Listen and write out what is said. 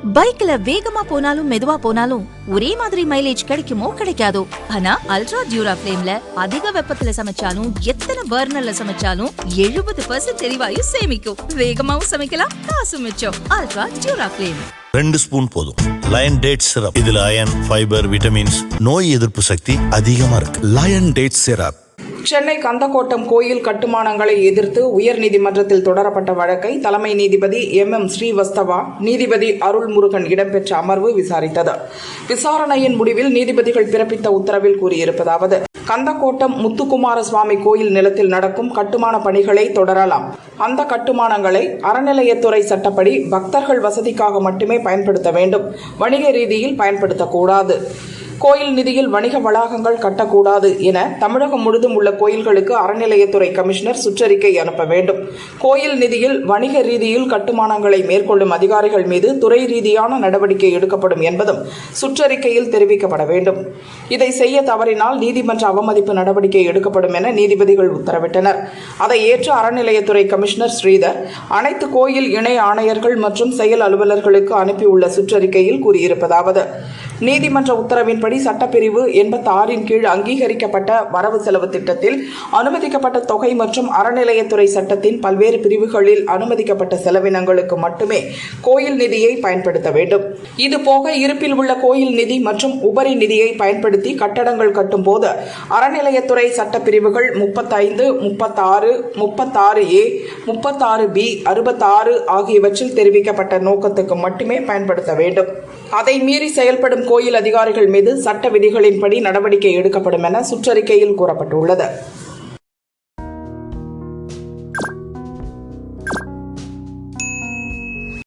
பைக்ல வேகமா போனாலும் மெதுவா போனாலும் ஒரே மாதிரி மைலேஜ் கிடைக்குமோ கிடைக்காதோ. ஆனா அல்ட்ரா டியூரா ஃபிளேம்ல அதிக வெப்பத்துல சமைச்சாலும் எத்தனை பர்னர்ல சமைச்சாலும் 70% எரிவாயு சேமிக்கும். வேகமாவும் சமைக்கலாம், காசு மிச்சம். அல்ட்ரா டியூரா ஃபிளேம் 2 ஸ்பூன் போதும். லயன் டேட் சிரப், இதுல அயன், ஃபைபர், விட்டமின்ஸ், நோய் எதிர்ப்பு சக்தி அதிகமா இருக்கு. Lion date syrup. Chennai Kandakottam கோயில் கட்டுமானங்களை எதிர்த்து உயர்நீதிமன்றத்தில் தொடரப்பட்ட வழக்கை தலைமை நீதிபதி MM ஸ்ரீவஸ்தவா, நீதிபதி அருள்முருகன் இடம்பெற்ற அமர்வு விசாரித்தது. விசாரணையின் முடிவில் நீதிபதிகள் பிறப்பித்த உத்தரவில் கூறியிருப்பதாவது: கந்தக்கோட்டம் முத்துக்குமார சுவாமி கோயில் நிலத்தில் நடக்கும் கட்டுமான பணிகளை தொடரலாம். அந்த கட்டுமானங்களை அறநிலையத்துறை சட்டப்படி பக்தர்கள் வசதிக்காக மட்டுமே பயன்படுத்த வேண்டும். வணிக ரீதியில் பயன்படுத்தக்கூடாது. கோயில் நிதியில் வணிக வளாகங்கள் கட்டக்கூடாது என தமிழகம் முழுதும் உள்ள கோயில்களுக்கு அறநிலையத்துறை கமிஷனர் சுற்றறிக்கை அனுப்ப வேண்டும். கோயில் நிதியில் வணிக ரீதியில் கட்டுமானங்களை மேற்கொள்ளும் அதிகாரிகள் மீது துறை ரீதியான நடவடிக்கை எடுக்கப்படும் என்பதும் சுற்றறிக்கையில் தெரிவிக்கப்பட வேண்டும். இதை செய்ய தவறினால் நீதிமன்ற அவமதிப்பு நடவடிக்கை எடுக்கப்படும் என நீதிபதிகள் உத்தரவிட்டனர். அதை ஏற்று அறநிலையத்துறை கமிஷனர் ஸ்ரீதர் அனைத்து கோயில் இணை ஆணையர்கள் மற்றும் செயல் அலுவலர்களுக்கு அனுப்பியுள்ள சுற்றறிக்கையில் கூறியிருப்பதாவது: நீதிமன்ற உத்தரவின்படி சட்டப்பிரிவு 86 கீழ் அங்கீகரிக்கப்பட்ட வரவு செலவு திட்டத்தில் அனுமதிக்கப்பட்ட தொகை மற்றும் அறநிலையத்துறை சட்டத்தின் பல்வேறு பிரிவுகளில் அனுமதிக்கப்பட்ட செலவினங்களுக்கு மட்டுமே கோயில் நிதியை பயன்படுத்த வேண்டும். இதுபோக இருப்பில் உள்ள கோயில் நிதி மற்றும் உபரி நிதியை பயன்படுத்தி கட்டடங்கள் கட்டும் போது அறநிலையத்துறை சட்டப்பிரிவுகள் 35, 36, 36A, 36B, 66 ஆகியவற்றில் தெரிவிக்கப்பட்ட நோக்கத்துக்கு மட்டுமே பயன்படுத்த வேண்டும். அதை மீறி செயல்படும் கோயில் அதிகாரிகள் மீது சட்ட விதிகளின்படி நடவடிக்கை எடுக்கப்படும் என சுற்றறிக்கையில் கூறப்பட்டுள்ளது.